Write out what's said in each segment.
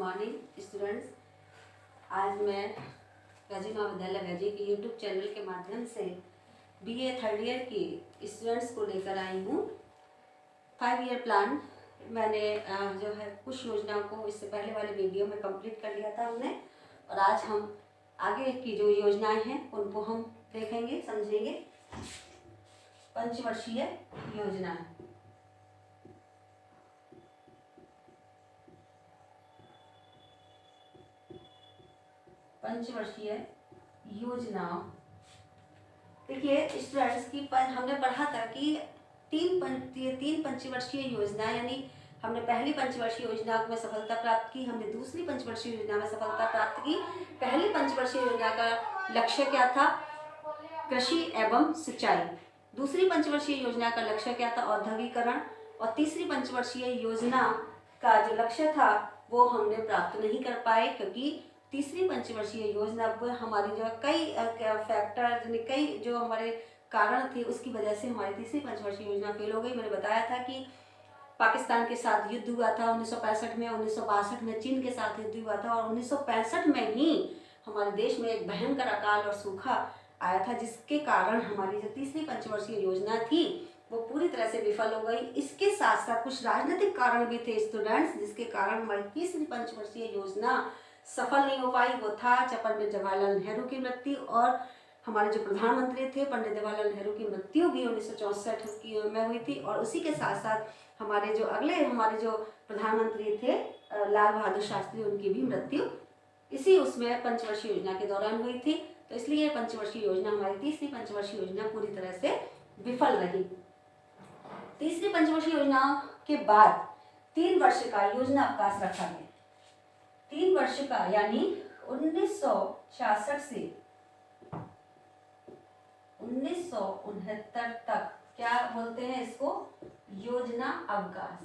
Morning students. आज मैं गजी महाविद्यालय गजी के यूट्यूब चैनल के माध्यम से बीए थर्ड ईयर की स्टूडेंट्स को लेकर आई हूँ 5 ईयर प्लान। मैंने जो है कुछ योजनाओं को इससे पहले वाले वीडियो में कंप्लीट कर लिया था हमने, और आज हम आगे की जो योजनाएं हैं उनको हम देखेंगे समझेंगे। पंचवर्षीय योजना, पंचवर्षीय योजना। देखिए स्टूडेंट्स की हमने पढ़ा था कि तीन पंचवर्षीय योजना, यानी हमने पहली पंचवर्षीय योजना में सफलता प्राप्त की, हमने दूसरी पंचवर्षीय योजना में सफलता प्राप्त की। पहली पंचवर्षीय योजना का लक्ष्य क्या था? कृषि एवं सिंचाई। दूसरी पंचवर्षीय योजना का लक्ष्य क्या था? औद्योगिकरण। और तीसरी पंचवर्षीय योजना का जो लक्ष्य था वो हमने प्राप्त नहीं कर पाए, क्योंकि तीसरी पंचवर्षीय योजना पर हमारी जो कई फैक्टर, कई जो हमारे कारण थे उसकी वजह से हमारी तीसरी पंचवर्षीय योजना फेल हो गई। मैंने बताया था कि पाकिस्तान के साथ युद्ध हुआ था 1965 में, 1962 में चीन के साथ युद्ध हुआ था, और 1965 में ही हमारे देश में एक भयंकर अकाल और सूखा आया था, जिसके कारण हमारी जो तीसरी पंचवर्षीय योजना थी वो पूरी तरह से विफल हो गई। इसके साथ साथ कुछ राजनीतिक कारण भी थे स्टूडेंट्स, जिसके कारण हमारी तीसरी पंचवर्षीय योजना सफल नहीं हो पाई। वो था पंडित जवाहरलाल नेहरू की मृत्यु, और हमारे जो प्रधानमंत्री थे पंडित जवाहरलाल नेहरू की मृत्यु भी 1964 में हुई थी। और उसी के साथ साथ हमारे जो प्रधानमंत्री थे लाल बहादुर शास्त्री, उनकी भी मृत्यु इसी उसमें पंचवर्षीय योजना के दौरान हुई थी। तो इसलिए पंचवर्षीय योजना, हमारी तीसरी पंचवर्षीय योजना पूरी तरह से विफल रही। तीसरी पंचवर्षीय योजना के बाद 3 वर्ष का योजना अवकाश रखा गया। 3 वर्ष का, यानी 1966 से 1969 तक क्या बोलते हैं इसको? योजना अवकाश।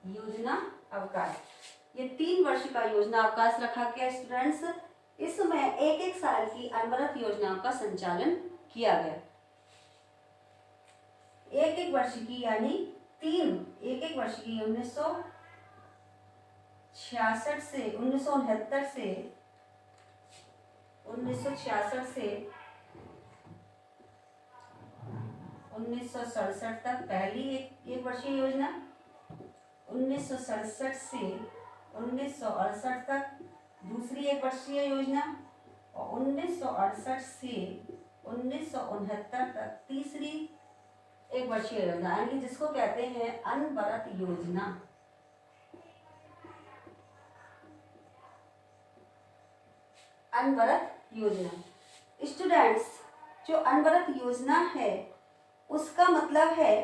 योजना अवकाश, ये 3 वर्ष का योजना अवकाश रखा गया स्टूडेंट्स। इसमें एक साल की अनवरत योजनाओं का संचालन किया गया। एक वर्ष की, यानी एक वर्ष की 1966 से 1969 से 1967 तक पहली एक वर्षीय योजना, 1967 से 1968 तक दूसरी एक वर्षीय योजना, और 1968 से 1969 तक तीसरी एक वर्षीय योजना, यानी जिसको कहते हैं अनवरत योजना। अनवरत योजना स्टूडेंट्स, जो अनवरत योजना है उसका मतलब है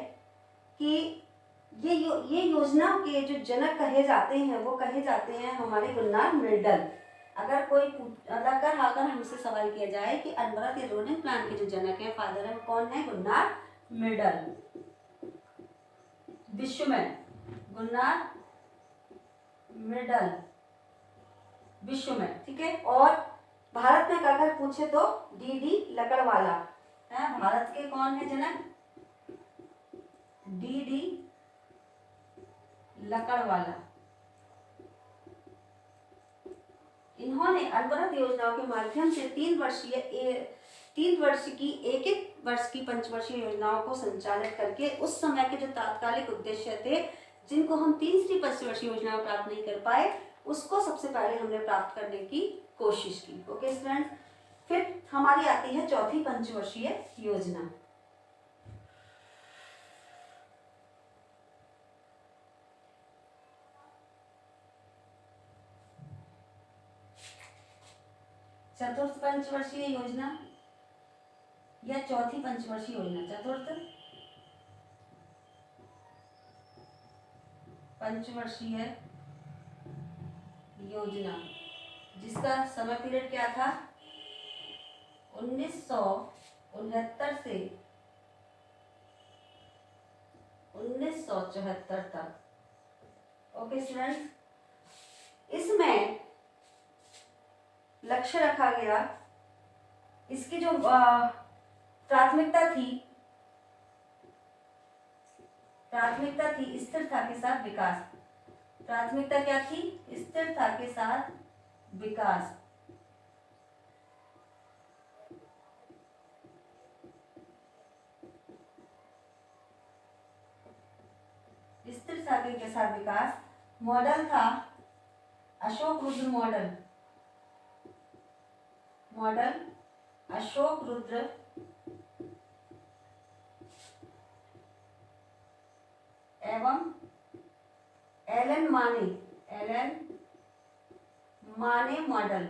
कि ये योजना के जो जनक कहे जाते हैं वो कहे जाते हैं हमारे गुन्नार मिल्टन। अगर हमसे सवाल किया जाए कि अनवरत या रोलिंग प्लान के जो जनक हैं, फादर है, कौन है? गुन्नार मिल्टन, विश्व में गुन्नार मिल्टन, विश्व में, ठीक है। और भारत में अगर पूछे तो डी लकड़वाला है। भारत के कौन है जनक? डी लकड़वाला। इन्होंने अनवरत योजनाओं के माध्यम से 3 वर्ष की एक वर्ष की पंचवर्षीय योजनाओं को संचालित करके उस समय के जो तात्कालिक उद्देश्य थे, जिनको हम तीसरी पंचवर्षीय योजना में प्राप्त नहीं कर पाए, उसको सबसे पहले हमने प्राप्त करने की कोशिश की। ओके स्टूडेंट्स, फिर हमारी आती है चौथी पंचवर्षीय योजना। चतुर्थ पंचवर्षीय योजना या चौथी पंचवर्षीय योजना? चतुर्थ पंचवर्षीय योजना, जिसका समय पीरियड क्या था? 1969 से 1974 तक। ओके स्टूडेंट्स, इसमें लक्ष्य रखा गया, इसकी जो प्राथमिकता थी प्राथमिकता थी स्थिरता के साथ विकास। प्राथमिकता क्या थी? स्थिरता के साथ विकास। स्थिरता के साथ विकास। मॉडल था अशोक रुद्र मॉडल। मॉडल अशोक रुद्र एवं एलन माने मॉडल।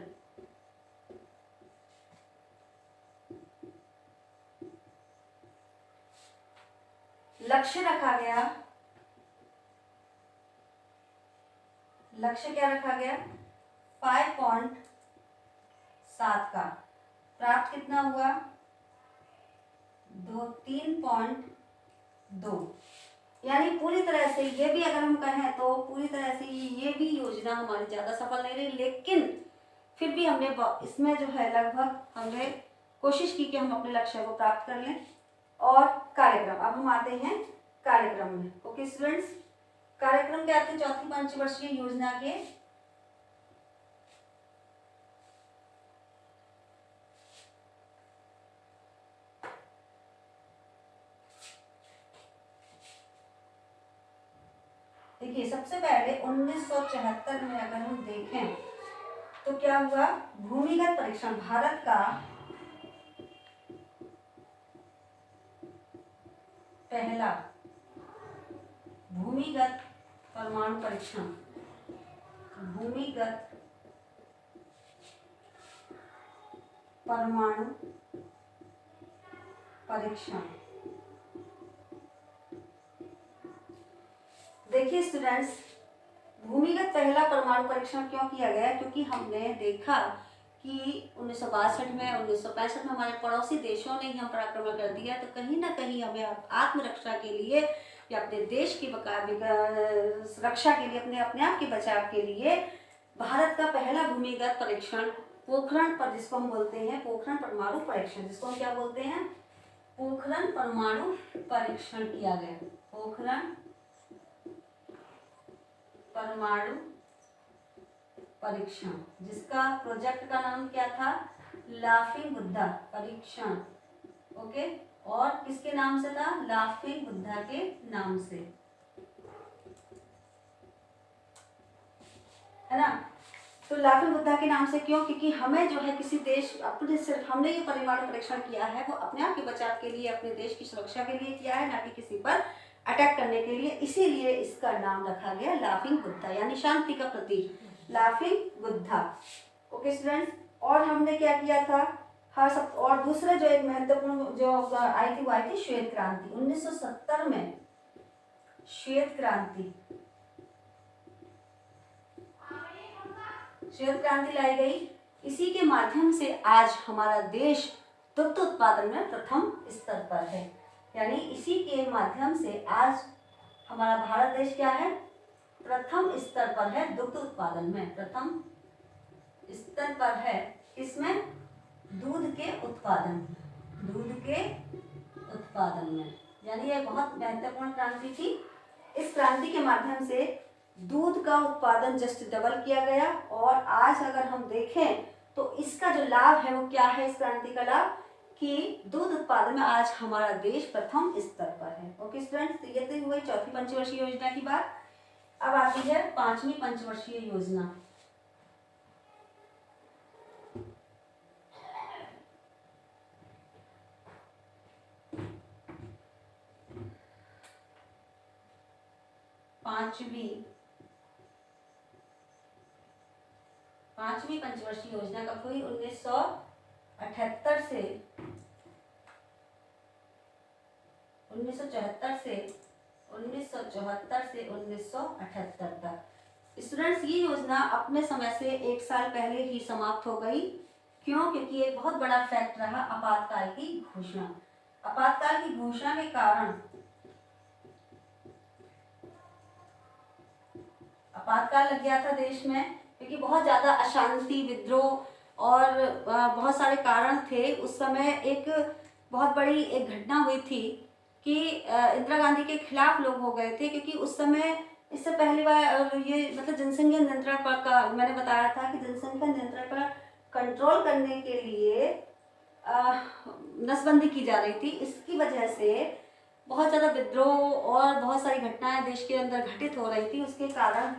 लक्ष्य रखा गया, लक्ष्य क्या रखा गया? 5.7 का। प्राप्त कितना हुआ? 3.2। यानी पूरी तरह से ये भी अगर हम कहें तो पूरी तरह से ये भी योजना हमारी ज़्यादा सफल नहीं रही, लेकिन फिर भी हमने इसमें जो है लगभग हमने कोशिश की कि हम अपने लक्ष्य को प्राप्त कर लें। और कार्यक्रम, अब हम आते हैं कार्यक्रम में। ओके स्टूडेंट्स, कार्यक्रम क्या थे चौथी पंचवर्षीय योजना के? देखिए सबसे पहले 1974 में अगर हम देखें तो क्या हुआ? भूमिगत परीक्षण, भारत का पहला भूमिगत परमाणु परीक्षण। भूमिगत परमाणु परीक्षण। देखिए स्टूडेंट्स, भूमिगत पहला परमाणु परीक्षण क्यों किया गया? क्योंकि हमने देखा कि 1962 में 1965 में हमारे पड़ोसी देशों ने ही हम पर आक्रमण कर दिया, तो कहीं ना कहीं हमें आत्मरक्षा के लिए या अपने देश की रक्षा के लिए, अपने आप के बचाव के लिए भारत का पहला भूमिगत परीक्षण पोखरण पर, जिसको हम बोलते हैं पोखरण परमाणु परीक्षण, जिसको हम क्या बोलते हैं? पोखरण परमाणु परीक्षण किया गया। पोखरण परमाणु परीक्षण, जिसका प्रोजेक्ट का नाम क्या था? लाफिंग बुद्धा परीक्षण। ओके, और किसके नाम से था? लाफिंग बुद्धा के नाम से, है ना? तो लाफिंग बुद्धा के नाम से क्यों? क्योंकि हमें जो है किसी देश, अपने सिर्फ हमने ये परमाणु परीक्षण किया है वो अपने आप के बचाव के लिए, अपने देश की सुरक्षा के लिए किया है, ना कि किसी पर अटैक करने के लिए। इसीलिए इसका नाम रखा गया लाफिंग बुद्धा, यानी शांति का प्रतीक लाफिंग बुद्धा। ओके स्टूडेंट्स, और हमने क्या किया था? हर सब, और दूसरे जो एक महत्वपूर्ण जो आई थी वो आई थी श्वेत क्रांति। 1970 में श्वेत क्रांति, श्वेत क्रांति लाई गई। इसी के माध्यम से आज हमारा देश दुग्ध उत्पादन में प्रथम स्तर पर है। यानी इसी के माध्यम से आज हमारा भारत देश क्या है? प्रथम स्तर पर है दुग्ध उत्पादन में, प्रथम स्तर पर है। इसमें दूध के उत्पादन, दूध के उत्पादन में, यानी यह बहुत महत्वपूर्ण क्रांति थी। इस क्रांति के माध्यम से दूध का उत्पादन जस्ट डबल किया गया। और आज अगर हम देखें तो इसका जो लाभ है वो क्या है? इस क्रांति का लाभ कि दूध उत्पादन में आज हमारा देश प्रथम स्तर पर है। ओके स्टूडेंट्स, तो ये तो हुई चौथी पंचवर्षीय योजना की बात। अब आती है पांचवी पंचवर्षीय योजना। पांचवी पंचवर्षीय योजना कब हुई? 1978 से 1974 से 1978 तक। स्टूडेंट्स, ये योजना अपने समय से 1 साल पहले ही समाप्त हो गई। क्यों? क्योंकि एक बहुत बड़ा फैक्ट रहा आपातकाल की घोषणा। आपातकाल की घोषणा के कारण आपातकाल लग गया था देश में, क्योंकि बहुत ज्यादा अशांति, विद्रोह और बहुत सारे कारण थे। उस समय एक बहुत बड़ी एक घटना हुई थी कि इंदिरा गांधी के खिलाफ लोग हो गए थे, क्योंकि उस समय इससे पहली बार ये मतलब जनसंख्या नियंत्रण पर का मैंने बताया था कि जनसंख्या नियंत्रण पर कंट्रोल करने के लिए नसबंदी की जा रही थी। इसकी वजह से बहुत ज़्यादा विद्रोह और बहुत सारी घटनाएं देश के अंदर घटित हो रही थी। उसके कारण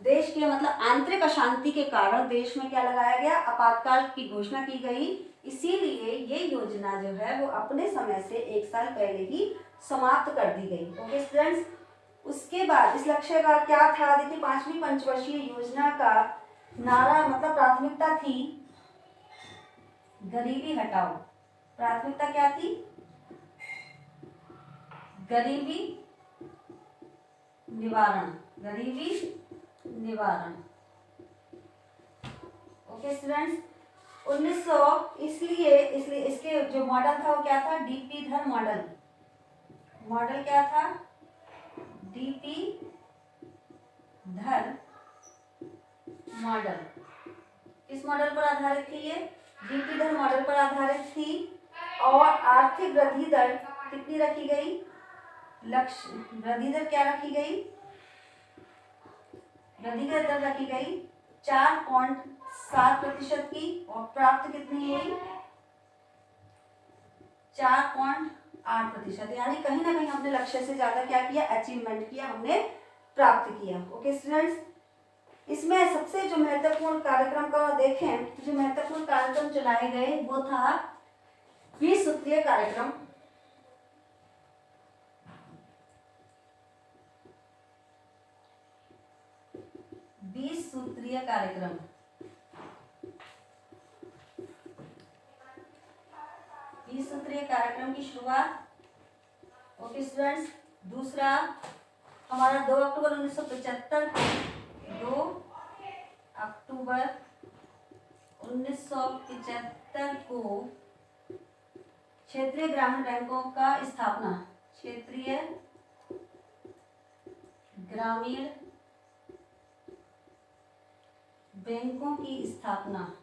देश के मतलब आंतरिक अशांति के कारण देश में क्या लगाया गया, आपातकाल की घोषणा की गई। इसीलिए ये योजना जो है वो अपने समय से 1 साल पहले ही समाप्त कर दी गई। ओके स्टूडेंट्स, उसके बाद इस लक्ष्य का क्या था, देखिए 5वीं पंचवर्षीय योजना का नारा मतलब प्राथमिकता थी गरीबी हटाओ। प्राथमिकता क्या थी, गरीबी निवारण, गरीबी निवारण। ओके स्टूडेंट्स, 1900 इसलिए इसके जो मॉडल था वो क्या था, डीपी धर मॉडल। मॉडल क्या था, डीपी धर मॉडल। किस मॉडल पर आधारित थी ये, डीपी धर मॉडल पर आधारित थी। और आर्थिक वृद्धि दर कितनी रखी गई, लक्ष्य वृद्धि दर क्या रखी गई, वृद्धि दर रखी गई 4.7% की, और प्राप्त कितनी हुई 4.8%। यानी कहीं ना कहीं हमने लक्ष्य से ज्यादा क्या किया, अचीवमेंट किया, हमने प्राप्त किया। ओके स्टूडेंट्स, इसमें सबसे जो महत्वपूर्ण कार्यक्रम का देखें तो जो महत्वपूर्ण कार्यक्रम चलाए गए वो था 20 सूत्रीय कार्यक्रम। 20 सूत्रीय कार्यक्रम। सूत्रीय कार्यक्रम की शुरुआत। ओके स्टूडेंट्स, दूसरा हमारा 2 अक्टूबर 1975 को क्षेत्रीय ग्रामीण बैंकों का स्थापना, क्षेत्रीय ग्रामीण बैंकों की स्थापना।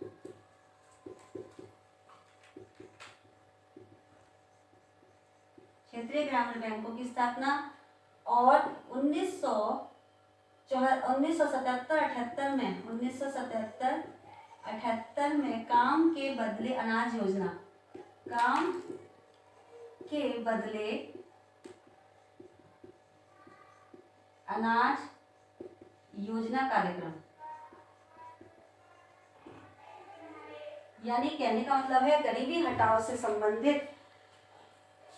क्षेत्रीय ग्रामीण बैंकों की स्थापना। और 1977-78 में काम के बदले अनाज योजना, काम के बदले अनाज योजना कार्यक्रम। यानी कहने का मतलब है गरीबी हटाओ से संबंधित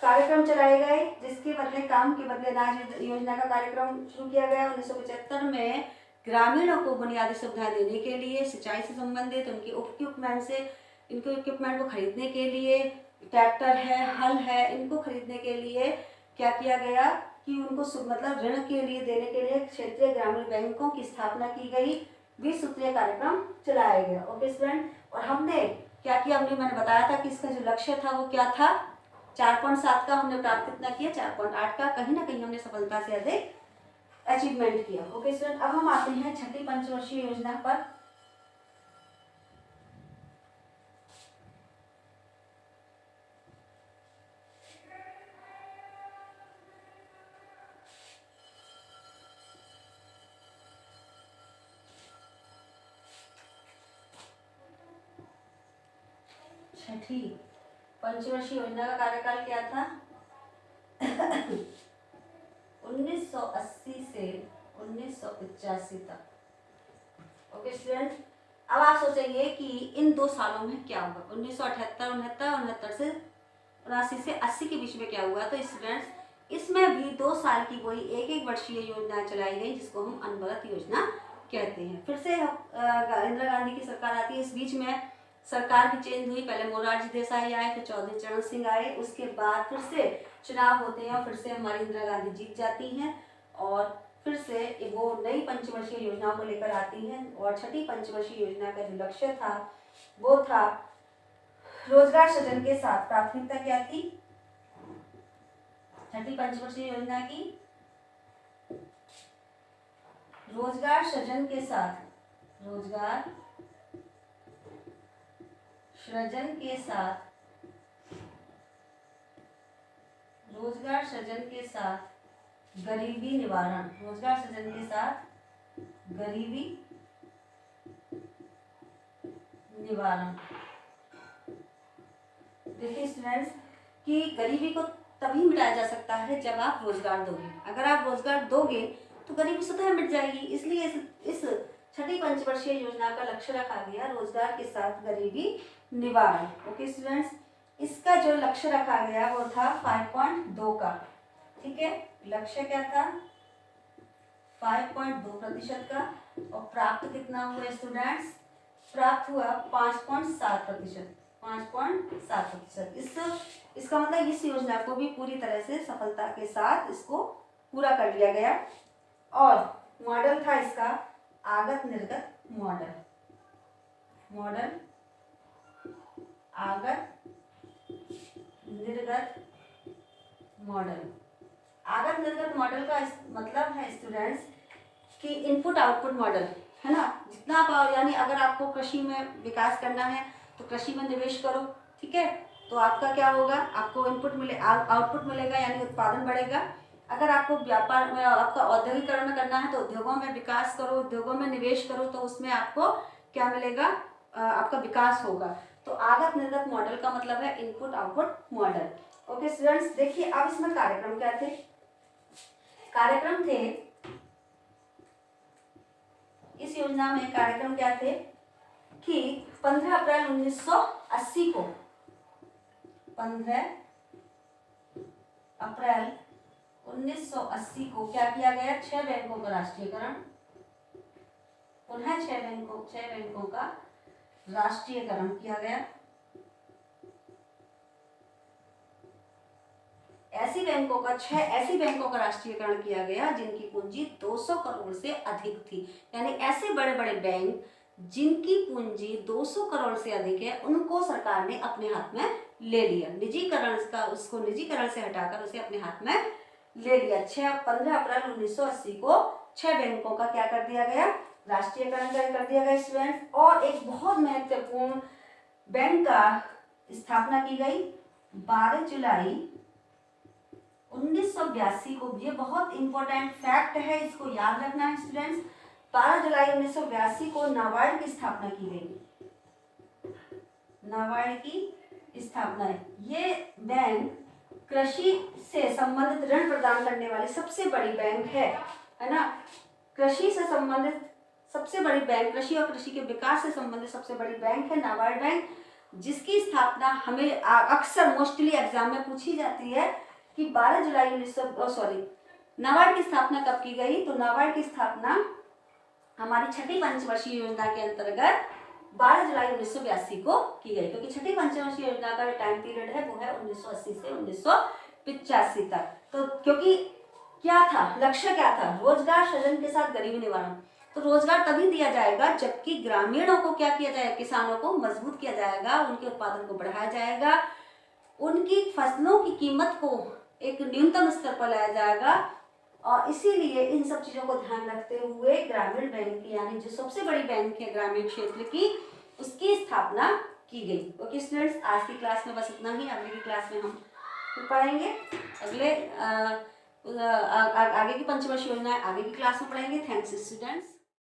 कार्यक्रम चलाए गए, जिसके बदले काम के बदले अनाज योजना का कार्यक्रम शुरू किया गया। 1975 में ग्रामीणों को बुनियादी सुविधाएं देने के लिए, सिंचाई से संबंधित उनके इक्विपमेंट को खरीदने के लिए, ट्रैक्टर है, हल है, इनको खरीदने के लिए क्या किया गया कि उनको मतलब ऋण के लिए देने के लिए क्षेत्रीय ग्रामीण बैंकों की स्थापना की गई। 20 सूत्रीय कार्यक्रम चलाया गया। ओके स्टूडेंट, और हमने क्या किया, मैंने बताया था कि इसका जो लक्ष्य था वो क्या था, 4.7 का हमने प्राप्त कितना किया, 4.8 का, कहीं ना कहीं हमने सफलता से अधिक अचीवमेंट किया। ओके स्टूडेंट, अब हम आते हैं छठी पंचवर्षीय योजना पर। छठी पंचवर्षीय योजना का कार्यकाल क्या था 1980 से 1985 तक। ओके स्टूडेंट, अब आप सोचेंगे कि इन 2 सालों में क्या हुआ, 1978 से 79 से 80 के बीच में क्या हुआ। तो स्टूडेंट्स, इसमें भी 2 साल की कोई एक वर्षीय योजना चलाई गई, जिसको हम अनवरत योजना कहते हैं। फिर से इंदिरा गांधी की सरकार आती है, इस बीच में सरकार भी चेंज हुई, पहले मोरारजी देसाई आए, फिर चौधरी चरण सिंह आए, उसके बाद फिर से चुनाव होते हैं और फिर से हमारी इंदिरा गांधी जीत जाती हैं और फिर से वो नई पंचवर्षीय योजना को लेकर आती हैं। और छठी पंचवर्षीय योजना का जो लक्ष्य था वो था रोजगार सृजन के साथ। प्राथमिकता क्या थी छठी पंचवर्षीय योजना की, रोजगार सृजन के साथ, रोजगार सृजन के साथ रोजगार सृजन के साथ गरीबी निवारण, रोजगार सृजन के साथ गरीबी निवारण। देखिए स्टूडेंट्स कि गरीबी को तभी मिटाया जा सकता है जब आप रोजगार दोगे। अगर आप रोजगार दोगे तो गरीबी स्वतः मिट जाएगी। इसलिए इस छठी पंचवर्षीय योजना का लक्ष्य रखा गया रोजगार के साथ गरीबी निवारण। ओके स्टूडेंट्स, इसका जो लक्ष्य रखा गया वो था 5.2 का। ठीक है, लक्ष्य क्या था? 5.2% का। और प्राप्त कितना हुआ स्टूडेंट्स? प्राप्त हुआ 5.7%। 5.7%। इसका मतलब इस योजना को भी पूरी तरह से सफलता के साथ इसको पूरा कर लिया गया। और मॉडल था इसका आगत निर्गत मॉडल। मॉडल आगत निर्गत मॉडल। आगत निर्गत मॉडल का मतलब है स्टूडेंट्स कि इनपुट आउटपुट मॉडल, है ना। जितना आप यानी अगर आपको कृषि में विकास करना है तो कृषि में निवेश करो। ठीक है, तो आपका क्या होगा? आपको इनपुट आउटपुट मिलेगा यानी उत्पादन बढ़ेगा। अगर आपको व्यापार में आपका औद्योगिकरण में करना है तो उद्योगों में विकास करो, उद्योगों में निवेश करो, तो उसमें आपको क्या मिलेगा? आपका विकास होगा। तो आगत निर्गत मॉडल का मतलब है input output model. Okay students, देखिए अब इसमें कार्यक्रम क्या थे? कार्यक्रम थे, इस योजना में कार्यक्रम क्या थे कि 15 अप्रैल 1980 को 15 अप्रैल 1980 को क्या किया गया? 6 बैंकों का राष्ट्रीयकरण। पुनः 6 बैंकों का राष्ट्रीयकरण किया गया। ऐसी बैंकों का राष्ट्रीयकरण किया गया जिनकी पूंजी 200 करोड़ से अधिक थी। यानी ऐसे बड़े बड़े बैंक जिनकी पूंजी 200 करोड़ से अधिक है उनको सरकार ने अपने हाथ में ले लिया। उसको निजीकरण से हटाकर उसे अपने हाथ में ले लिया। 15 अप्रैल 1980 को 6 बैंकों का क्या कर दिया गया? राष्ट्रीयकरण कर दिया गया स्टूडेंट्स। और एक बहुत महत्वपूर्ण बैंक का स्थापना की गई 12 जुलाई 1982 को। ये बहुत इंपॉर्टेंट फैक्ट है, इसको याद रखना है स्टूडेंट्स। 12 जुलाई 1982 को नाबार्ड की स्थापना की गई। नाबार्ड की स्थापना है। ये बैंक कृषि से संबंधित ऋण प्रदान करने वाली सबसे बड़ी बैंक है ना। कृषि से संबंधित सबसे बड़ी बैंक, कृषि और कृषि के विकास से संबंधित सबसे बड़ी बैंक है नाबार्ड बैंक, जिसकी स्थापना हमें अक्सर मोस्टली एग्जाम में पूछी जाती है कि 12 जुलाई नाबार्ड की स्थापना कब की गई? तो नाबार्ड की स्थापना हमारी छठी पंचवर्षीय योजना के अंतर्गत 12 जुलाई 1982 को की गई, क्योंकि छठी पंचवर्षीय योजना का टाइम पीरियड है वो है 1980 से 1985 तक। तो क्योंकि क्या था लक्ष्य, क्या था? रोजगार सृजन के साथ गरीबी निवारण। तो रोजगार तभी दिया जाएगा जबकि ग्रामीणों को क्या किया जाएगा? किसानों को मजबूत किया जाएगा, उनके उत्पादन को बढ़ाया जाएगा, उनकी फसलों की कीमत को एक न्यूनतम स्तर पर लाया जाएगा। और इसीलिए इन सब चीजों को ध्यान रखते हुए ग्रामीण बैंक की यानी जो सबसे बड़ी बैंक है ग्रामीण क्षेत्र की, उसकी स्थापना की गई। ओके स्टूडेंट्स, आज की क्लास में बस इतना ही। अगले की क्लास में हम पढ़ेंगे आगे की पंचवर्षीय योजना आगे की क्लास में पढ़ेंगे। Thanks students.